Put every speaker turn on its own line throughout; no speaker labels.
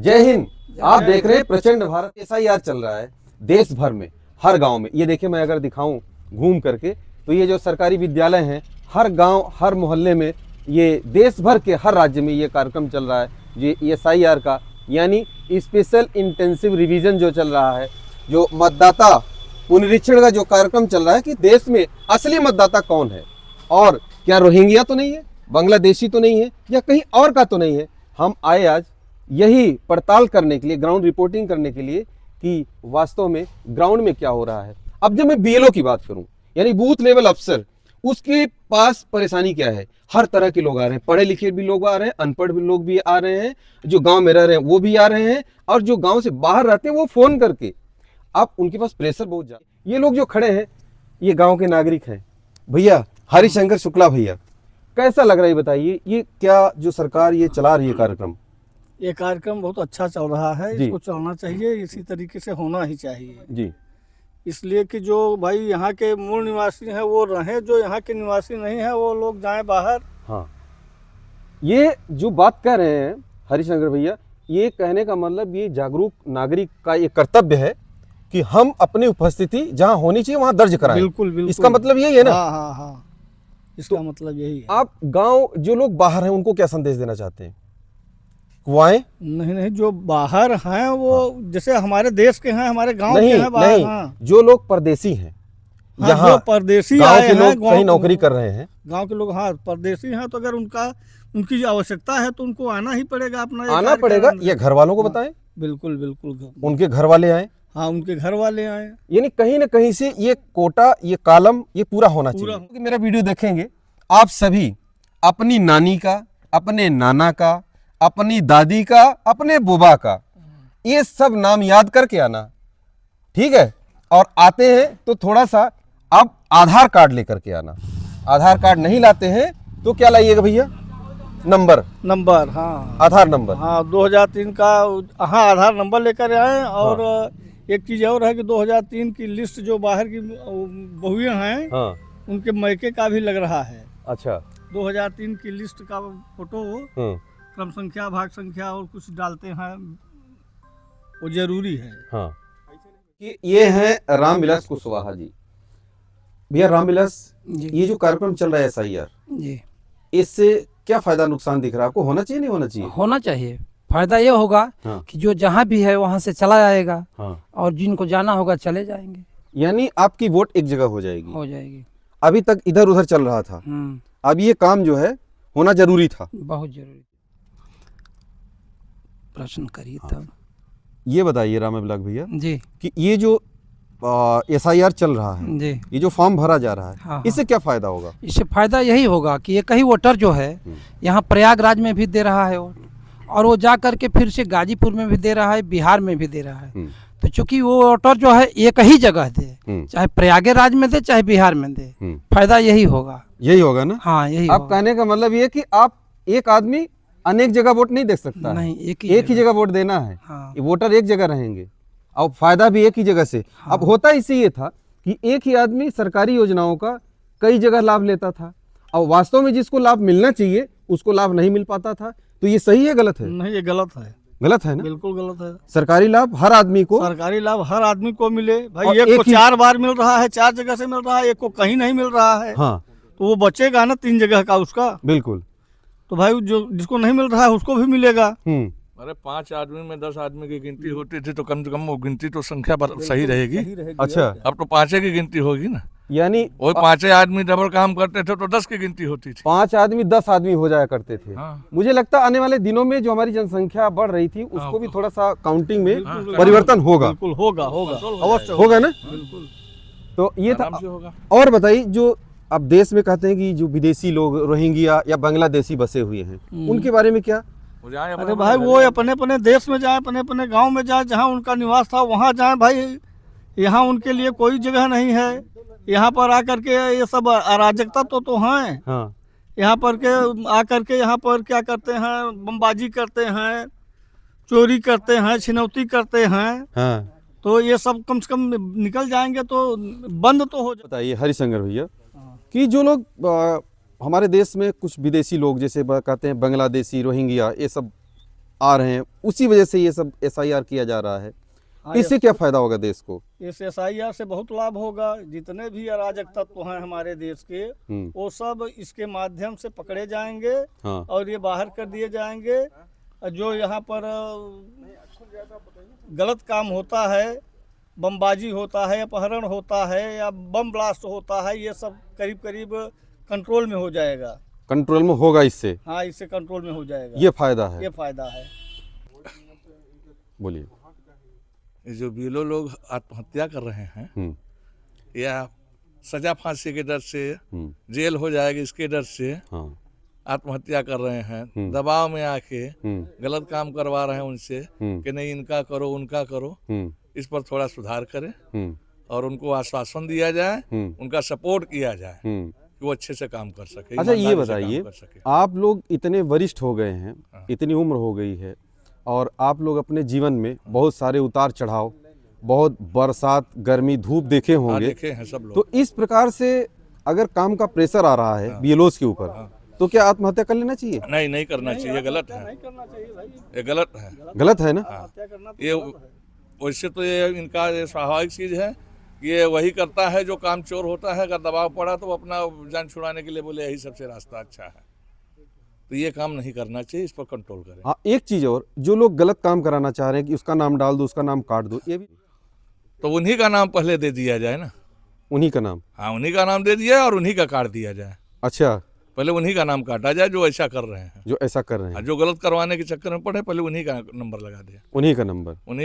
जय हिंद। आप देख रहे हैं प्रचंड भारत। एसआईआर चल रहा है देश भर में, हर गांव में। ये देखिए, मैं अगर दिखाऊं घूम करके तो ये जो सरकारी विद्यालय हैं, हर गांव हर मोहल्ले में, ये देश भर के हर राज्य में ये कार्यक्रम चल रहा है। ये एसआईआर का यानी स्पेशल इंटेंसिव रिवीजन जो चल रहा है, जो मतदाता पुनरीक्षण का जो कार्यक्रम चल रहा है कि देश में असली मतदाता कौन है और क्या रोहिंग्या तो नहीं है, बांग्लादेशी तो नहीं है, या कहीं और का तो नहीं है। हम आए आज यही पड़ताल करने के लिए, ग्राउंड रिपोर्टिंग करने के लिए कि वास्तव में ग्राउंड में क्या हो रहा है। अब जब मैं बीएलओ की बात करूं, यानी बूथ लेवल अफसर, उसके पास परेशानी क्या है। हर तरह के लोग आ रहे हैं, पढ़े लिखे भी लोग आ रहे हैं, अनपढ़ भी लोग भी आ रहे हैं, जो गांव में रह रहे हैं वो भी आ रहे हैं, और जो गांव से बाहर रहते हैं वो फोन करके, अब उनके पास प्रेशर बहुत ज्यादा। ये लोग जो खड़े हैं ये गांव के नागरिक हैं। भैया हरिशंकर शुक्ला भैया, कैसा लग रहा है बताइए, ये क्या जो सरकार ये चला रही है कार्यक्रम?
ये कार्यक्रम बहुत अच्छा चल रहा है,
जी।
इसको चलना चाहिए, इसी तरीके से होना ही चाहिए।
जी।
इसलिए कि जो भाई यहाँ के मूल निवासी हैं वो रहें, जो यहाँ के निवासी नहीं है वो लोग जाएं बाहर।
हाँ, ये जो बात कह रहे हैं हरिशंकर भैया, ये कहने का मतलब ये जागरूक नागरिक का ये कर्तव्य है कि हम अपनी उपस्थिति जहाँ होनी चाहिए वहाँ दर्ज कराएं।
बिल्कुल बिल्कुल,
इसका मतलब यही है ना?
हाँ हाँ हाँ, इसका मतलब यही है।
आप गांव जो लोग बाहर हैं उनको क्या संदेश देना चाहते हैं? वो आए?
नहीं नहीं, जो बाहर हैं वो जैसे हमारे देश के हैं, हमारे गांव
नहीं
के हैं बाहर।
नहीं,
हाँ,
जो लोग परदेसी हैं,
हाँ,
यहाँ
जो परदेसी
गांव
आए
के
हैं,
लोग कहीं नौकरी कर रहे हैं,
गांव के लोग, हाँ परदेसी हैं, तो अगर उनकी आवश्यकता है तो उनको आना ही पड़ेगा, अपना ये
आना
कार्य
पड़ेगा।
कराने।
ये घर वालों को
हाँ,
बताएं,
बिल्कुल बिल्कुल,
उनके घर वाले आए,
हाँ उनके घर वाले आए।
यानी कहीं ना कहीं से ये कोटा, ये कॉलम, ये पूरा होना चाहिए। क्योंकि मेरा वीडियो देखेंगे आप सभी, अपनी नानी का, अपने नाना का, अपनी दादी का, अपने बुबा का, ये सब नाम याद करके आना, ठीक है? और आते हैं तो थोड़ा सा अब आधार कार्ड लेकर के आना। आधार कार्ड नहीं लाते हैं तो क्या लाइएगा भैया? नंबर,
हाँ
आधार नंबर।
हाँ, 2003 का, हाँ आधार नंबर लेकर आए। और एक चीज़ और है कि 2003 की लिस्ट जो बाहर की बहुएं हैं,
हाँ,
उनके मैके का भी लग रहा है।
अच्छा।
2003 की लिस्ट का फोटो,
हाँ
क्रम संख्या, भाग संख्या और कुछ डालते हैं, वो जरूरी है।
हाँ। कि ये है रामविलास कुशवाहा जी। भैया रामविलास, ये जो कार्यक्रम चल रहा है एसआईआर,
जी,
इससे क्या फायदा नुकसान दिख रहा है आपको? होना चाहिए नहीं होना चाहिए?
होना चाहिए। फायदा ये होगा
हाँ।
कि जो जहाँ भी है वहाँ से चला जाएगा,
हाँ।
और जिनको जाना होगा चले जाएंगे,
यानी आपकी वोट एक जगह हो जाएगी।
हो जाएगी।
अभी तक इधर उधर चल रहा था, अब ये काम जो है होना जरूरी था।
बहुत जरूरी। प्रश्न करिए तब।
ये बताइए रामविलास भैया
जी
कि ये जो एसआईआर चल रहा है,
जी,
ये जो फॉर्म भरा जा रहा है,
हाँ,
इससे क्या फायदा होगा?
इससे फायदा यही होगा कि एक ही वोटर जो है यहाँ प्रयागराज में भी दे रहा है वोट, और वो जा करके फिर से गाजीपुर में भी दे रहा है, बिहार में भी दे रहा है। तो चूंकि वो वोटर जो है एक ही जगह दे, चाहे प्रयागराज में दे चाहे बिहार में दे, फायदा यही होगा।
यही होगा ना?
हाँ, यही
आप
होगा।
कहने का मतलब ये कि आप एक आदमी अनेक जगह वोट नहीं दे सकता।
नहीं,
एक ही जगह वोट देना है।
हाँ।
ये वोटर एक जगह रहेंगे और फायदा भी एक ही जगह से।
हाँ।
अब होता इसी ये था कि एक ही आदमी सरकारी योजनाओं का कई जगह लाभ लेता था, और वास्तव में जिसको लाभ मिलना चाहिए उसको लाभ नहीं मिल पाता था। तो ये सही है गलत है?
नहीं, ये गलत है।
गलत है ना?
बिल्कुल गलत है।
सरकारी लाभ हर आदमी को,
सरकारी लाभ हर आदमी को मिले
और
भाई। एक को
एक ही-
4 बार मिल रहा है, 4 जगह से मिल रहा है, एक को कहीं नहीं मिल रहा है,
हाँ
तो वो बचेगा ना 3 जगह का उसका।
बिल्कुल।
तो भाई जो जिसको नहीं मिल रहा है उसको भी मिलेगा।
अरे 5 आदमी में 10 आदमी की गिनती होती थी तो कम से कम वो गिनती तो संख्या सही रहेगी।
अच्छा,
अब तो 5 की गिनती होगी ना।
यानी
वही 5 आदमी डबल काम करते थे तो 10 की गिनती होती थी।
5 आदमी 10 आदमी हो जाया करते थे।
हाँ।
मुझे लगता है आने वाले दिनों में जो हमारी जनसंख्या बढ़ रही थी उसको भी थोड़ा सा काउंटिंग में परिवर्तन होगा।
बिल्कुल होगा, होगा, अवश्य
होगा ना?
बिल्कुल।
तो ये था।
आराम से होगा।
और बताइए, जो अब देश में कहते हैं कि जो विदेशी लोग रोहिंग्या या बांग्लादेशी बसे हुए हैं, उनके बारे में क्या?
अरे भाई वो अपने अपने देश में जाए, अपने अपने गांव में जाए, जहां उनका निवास था वहां जाए भाई। यहाँ उनके लिए कोई जगह नहीं है। यहाँ पर आकर के ये सब अराजकता तो हैं।
हाँ।
यहाँ पर के आकर के यहाँ पर क्या करते हैं, बमबाजी करते हैं, चोरी करते हैं, छिनौती करते हैं।
हाँ।
तो ये सब कम से कम निकल जाएंगे तो बंद तो हो जाए।
बताइए हरिशंकर भैया कि जो लोग हमारे देश में कुछ विदेशी लोग जैसे कहते हैं बांग्लादेशी, रोहिंग्या, ये सब आ रहे हैं, उसी वजह से ये सब SIR किया जा रहा है।
हाँ,
इससे क्या फायदा होगा देश को?
इस SIR से बहुत लाभ होगा। जितने भी अराजक तत्व हैं हमारे देश के, वो सब इसके माध्यम से पकड़े जाएंगे
हाँ।
और ये बाहर कर दिए जाएंगे। जो यहाँ पर गलत काम होता है, बमबाजी होता है, अपहरण होता है या बम ब्लास्ट होता है, ये सब करीब करीब कंट्रोल में हो जाएगा।
कंट्रोल में होगा इससे?
हाँ, इससे कंट्रोल में हो जाएगा।
ये फायदा है।
ये फायदा है।
बोलिए।
ये जो बीलो लोग आत्महत्या कर रहे हैं या सजा फांसी के डर से, जेल हो जाएगी इसके डर से
हाँ।
आत्महत्या कर रहे हैं, दबाव में आके गलत काम करवा रहे हैं उनसे कि नहीं इनका करो उनका करो। इस पर थोड़ा सुधार करें और उनको आश्वासन दिया जाए, उनका सपोर्ट किया जाए कि वो अच्छे से काम कर सके।
अच्छा, ये
ईमानदारी से काम
बताइए,
कर सके।
आप लोग इतने वरिष्ठ हो गए हैं, इतनी उम्र हो गई है, और आप लोग अपने जीवन में बहुत सारे उतार चढ़ाव, बहुत बरसात गर्मी धूप देखे होंगे।
देखे हैं सब लोग।
तो इस प्रकार से अगर काम का प्रेशर आ रहा है BLOs के ऊपर, तो क्या आत्महत्या कर लेना चाहिए?
नहीं करना चाहिए, गलत है, ये गलत है।
गलत है ना?
ये वैसे तो ये इनका ये स्वाभाविक चीज है, ये वही करता है जो काम चोर होता है। अगर दबाव पड़ा तो वो अपना जान छुड़ाने के लिए बोले यही सबसे रास्ता अच्छा है, तो ये काम नहीं करना चाहिए, इस पर कंट्रोल करें।
हाँ, एक चीज और, जो लोग गलत काम कराना चाह रहे हैं कि उसका नाम डाल दो, उसका नाम काट दो, ये भी
तो उन्हीं का नाम पहले दे दिया जाए ना।
उन्हीं का नाम?
हाँ, उन्हीं का नाम दे दिया और उन्हीं का काट दिया जाए।
अच्छा,
पहले उन्हीं का नाम काटा जाए जो ऐसा कर रहे हैं,
जो ऐसा कर रहे हैं,
जो गलत करवाने के चक्कर में पड़े, पहले उन्हीं का नंबर लगा दिया।
उन्हीं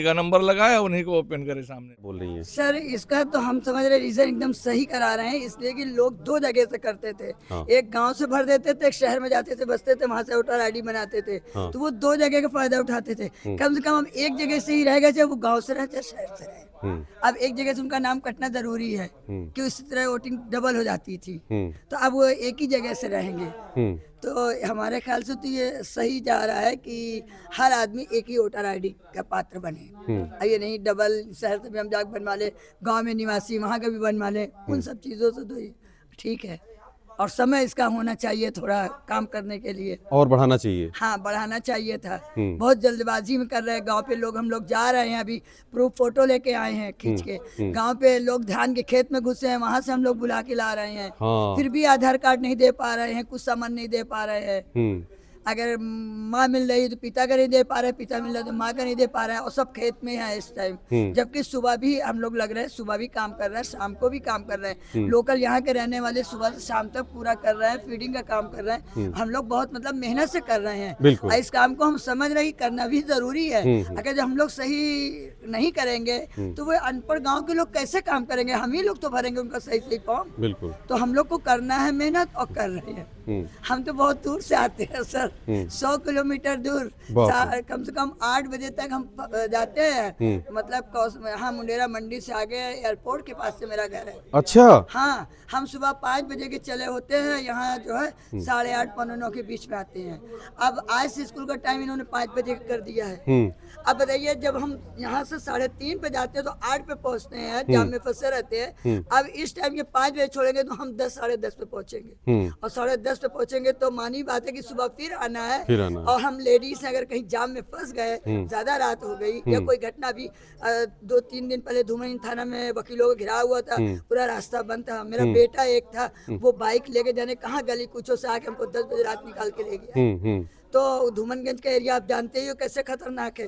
का नंबर
लगाया, उन्हीं को ओपन करे सामने।
बोल रही है
सर, इसका तो हम समझ रहे रीजन एकदम सही करा रहे हैं, इसलिए कि लोग दो जगह से करते थे।
हाँ।
एक गांव से भर देते थे, एक शहर में जाते थे, बसते थे, वहां से वोटर ID बनाते थे।
हाँ।
तो वो दो जगह का फायदा उठाते थे। कम से कम हम एक जगह से ही रह गए, चाहे वो गाँव से रहे चाहे शहर से रहे। अब एक जगह से उनका नाम कटना जरूरी है कि उसी तरह वोटिंग डबल हो जाती थी। तो अब वो एक ही जगह से रहेंगे। तो हमारे ख्याल से तो ये सही जा रहा है कि हर आदमी एक ही वोटर ID का पात्र बने। अब ये नहीं डबल शहर से भी हम जाकर बनवा ले, गांव में निवासी वहाँ का भी बनवा ले, उन सब चीज़ों से तो ये ठीक है। और समय इसका होना चाहिए थोड़ा काम करने के लिए,
और बढ़ाना चाहिए।
हाँ, बढ़ाना चाहिए था। बहुत जल्दबाजी में कर रहे हैं। गांव पे लोग, हम लोग जा रहे हैं, अभी प्रूफ फोटो लेके आए हैं खींच के। गांव पे लोग धान के खेत में घुसे हैं, वहां से हम लोग बुला के ला रहे हैं।
हाँ।
फिर भी आधार कार्ड नहीं दे पा रहे हैं, कुछ सामान नहीं दे पा रहे हैं। अगर माँ मिल रही है तो पिता का नहीं दे पा रहे, पिता मिल रहा है तो माँ का नहीं दे पा रहे हैं, और सब खेत में है इस टाइम। जबकि सुबह भी हम लोग लग रहे हैं, सुबह भी काम कर रहे हैं, शाम को भी काम कर रहे हैं। लोकल यहाँ के रहने वाले सुबह से शाम तक पूरा कर रहे हैं, फीडिंग का काम कर रहे हैं। हम लोग बहुत मतलब मेहनत से कर रहे हैं, और इस काम को हम समझ रहे हैं कि करना भी जरूरी है। अगर जब हम लोग सही नहीं करेंगे तो वो अनपढ़ गाँव के लोग कैसे काम करेंगे? हम ही लोग तो भरेंगे उनका सही फॉर्म।
बिल्कुल।
तो हम लोग को करना है मेहनत, और कर रहे हैं। हम तो बहुत दूर से आते हैं सर, 100 किलोमीटर दूर, कम से कम 8 बजे तक हम जाते हैं। मतलब हाँ, मुंडेरा मंडी से आगे एयरपोर्ट के पास से मेरा घर है।
अच्छा।
हाँ, हम सुबह 5 बजे के चले होते हैं, यहाँ जो है 8:30 पौने 9 के बीच में आते हैं। अब आज से स्कूल का टाइम इन्होंने 5 बजे कर दिया है। अब बताइए, जब हम यहाँ से 3:30 पे जाते हैं तो 8 पे पहुँचते हैं, जाम में फंसे रहते हैं। अब इस टाइम ये 5 बजे छोड़ेंगे तो हम 10 साढ़े 10 पे पहुँचेंगे, और 10:30 पे पहुँचेंगे तो मानी बात है कि सुबह फिर आना है। और हम लेडीज अगर कहीं जाम में फंस गए, ज्यादा रात हो गई, या कोई घटना भी 2-3 दिन पहले धूमन थाना में वकीलों को घिरा हुआ था, पूरा रास्ता बंद था। मेरा बेटा एक था, वो बाइक लेके जाने कहाँ गली कुछों से आके हमको 10 बजे रात निकाल के ले गया। तो धूमनगंज का एरिया आप जानते ही हो कैसे खतरनाक है।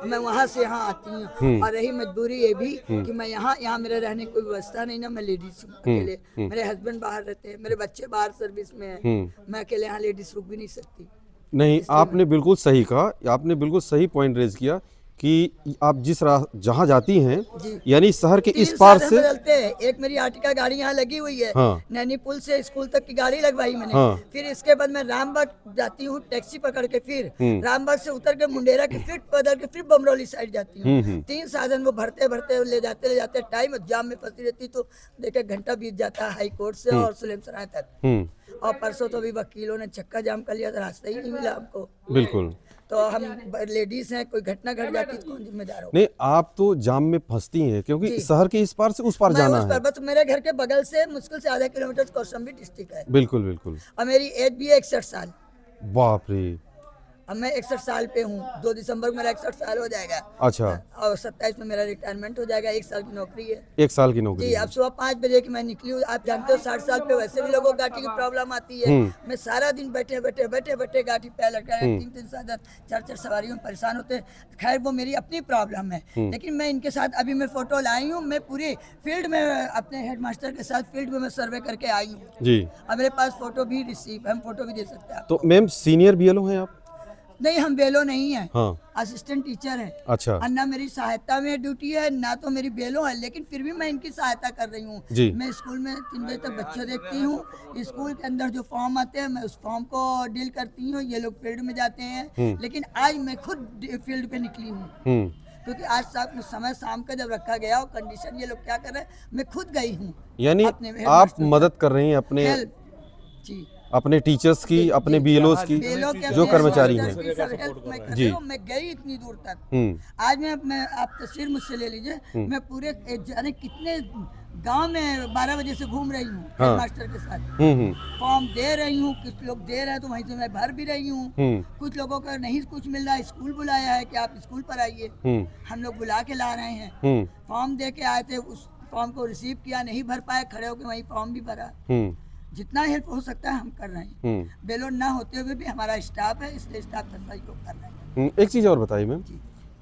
मैं वहाँ से यहाँ आती हूँ, और रही मजबूरी ये भी कि मैं यहाँ मेरे रहने की कोई व्यवस्था नहीं ना, मैं लेडीज हूँ अकेले। मेरे हस्बैंड बाहर रहते हैं, मेरे बच्चे बाहर सर्विस में हैं, मैं अकेले यहाँ लेडीज रुक भी नहीं सकती।
नहीं, आपने बिल्कुल सही कहा, आपने बिल्कुल सही पॉइंट रेज किया कि आप जिस जहाँ जाती हैं, यानी शहर के इस पार से
बदलते हैं। एक मेरी आर्टिका गाड़ी यहाँ लगी हुई है।
हाँ।
नैनी पुल से स्कूल तक की गाड़ी लगवाई मैंने।
हाँ।
फिर इसके बाद मैं रामबाग जाती हूँ टैक्सी पकड़ के, फिर रामबाग से उतर के मुंडेरा के, फिर बदल के फिर बमरौली साइड जाती हूँ। 3 साधन वो भरते भरते ले जाते टाइम जाम में फंसी रहती, तो देखिए घंटा बीत जाता है हाई कोर्ट से और सुलेमसराय तक। और परसों तो अभी वकीलों ने चक्का जाम कर लिया, तो रास्ता ही नहीं मिला हमको।
बिल्कुल।
तो हम लेडीज हैं, कोई घटना घट जाती तो कौन जिम्मेदार हो?
नहीं, आप तो जाम में फंसती हैं, क्योंकि शहर के इस पार से उस पार जाना है।
बस मेरे घर के बगल से मुश्किल से आधा किलोमीटर कौशाम्बी डिस्ट्रिक्ट है।
बिल्कुल बिल्कुल।
और मेरी एज भी है 61 साल।
बाप रे।
अब मैं 61 साल पे हूँ, 2 दिसंबर को मेरा 61 साल हो जाएगा।
अच्छा।
और 27 में मेरा रिटायरमेंट हो जाएगा। 1 साल की नौकरी है
1 साल की नौकरी
जी। अब सुबह 5 बजे की मैं निकली हूँ। आप जानते हो 60 साल पे वैसे भी लोगों को गाठी की प्रॉब्लम आती है। मैं सारा दिन बैठे बैठे गाठी पैर लटका 3-3 4-4 सवारियों में परेशान होते हैं। खैर वो मेरी अपनी प्रॉब्लम है, लेकिन मैं इनके साथ अभी मैं फोटो लाई हूँ। मैं पूरी फील्ड में अपने हेडमास्टर के साथ फील्ड में मैं सर्वे करके आई हूँ
जी।
अब मेरे पास फोटो भी रिसीव, हम फोटो भी दे सकते हैं।
तो मैम सीनियर बीएलओ हैं आप?
नहीं, हम बेलो नहीं है,
हाँ।
असिस्टेंट टीचर है।
अच्छा।
और ना मेरी सहायता में ड्यूटी है, ना तो मेरी बेलो है, लेकिन फिर भी मैं इनकी सहायता कर रही हूँ
जी।
मैं स्कूल में 3 बजे तक बच्चे देखती हूँ। स्कूल के अंदर जो फॉर्म आते हैं मैं उस फॉर्म को डील करती हूँ। ये लोग फील्ड में जाते हैं, लेकिन आज मैं खुद फील्ड पे निकली हूँ क्योंकि आज समय शाम का जब रखा गया और कंडीशन ये लोग क्या कर रहे हैं, मैं खुद गई हूँ।
यानी आप मदद कर रही हैं अपने
जी,
अपने टीचर्स की, अपने बीएलओस की, जो कर्मचारी हैं
जी। मैं गई इतनी दूर तक। आज मैं आप तस्वीर मुझसे ले लीजिए। मैं पूरे जाने कितने गांव में 12 बजे से घूम रही हूँ हेडमास्टर के साथ। फॉर्म दे रही हूँ, कुछ लोग दे रहे हैं तो वहीं से मैं भर भी रही हूँ। कुछ लोगों का नहीं कुछ मिल रहा है, स्कूल बुलाया है कि आप स्कूल पर आइए। हम लोग बुला के ला रहे हैं। फॉर्म दे के आए थे, उस फॉर्म को रिसीव किया, नहीं भर पाए, खड़े होकर वहीं फॉर्म भी भरा। जितना हेल्प हो सकता है हम कर रहे हैं। बेलो ना होते हुए भी हमारा स्टाफ है, इसलिए स्टाफ का सहयोग कर रहे हैं।
एक चीज़ और बताइए मैम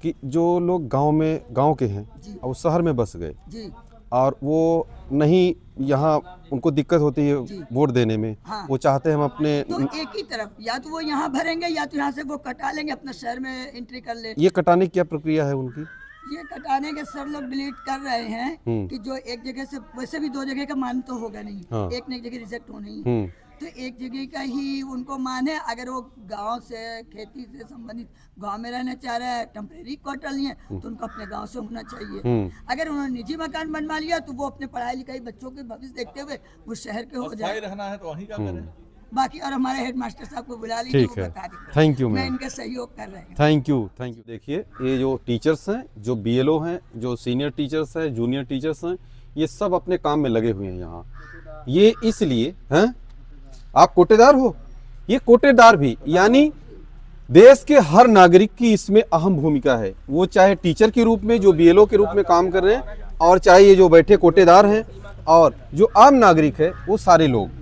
कि जो लोग गांव के हैं और शहर में बस गए
जी,
और वो नहीं, यहाँ उनको दिक्कत होती है वोट देने में।
हाँ।
वो चाहते हैं हम अपने
तो एक ही तरफ या तो वो यहाँ भरेंगे या तो यहाँ से वो कटा लेंगे, अपना शहर में एंट्री कर ले।
ये कटाने की क्या प्रक्रिया है उनकी?
ये कटाने के सर लोग डिलीट कर रहे हैं कि जो एक जगह से, वैसे भी 2 जगह का मान तो होगा नहीं।
हाँ।
एक न एक जगह रिजेक्ट होना ही, तो एक जगह का ही उनको मान है। अगर वो गांव से, खेती से संबंधित गांव में रहना चाह रहा है, टेम्परेरी क्वार्टर लिए, तो उनको अपने गांव से होना चाहिए। अगर उन्होंने निजी मकान बनवा लिया तो वो अपने पढ़ाई लिखाई बच्चों के भविष्य देखते हुए वो शहर के हो जाए।
रहना है तो वहीं का करें।
बाकी और हमारे हेडमास्टर साहब को बुला लीजिए,
ठीक
वो
है,
बता देंगे।
थैंक यू
मैं
मैम,
इनका सहयोग कर रही हूँ।
Thank you. देखिए ये जो टीचर्स हैं, जो बीएलओ हैं, जो सीनियर टीचर्स हैं, जूनियर टीचर्स हैं, ये सब अपने काम में लगे हुए हैं यहाँ। ये इसलिए हैं, आप कोटेदार हो, ये कोटेदार भी, यानी देश के हर नागरिक की इसमें अहम भूमिका है। वो चाहे टीचर के रूप में, जो बीएलओ के रूप में काम कर रहे हैं, और चाहे ये जो बैठे कोटेदार हैं, और जो आम नागरिक है, वो सारे लोग।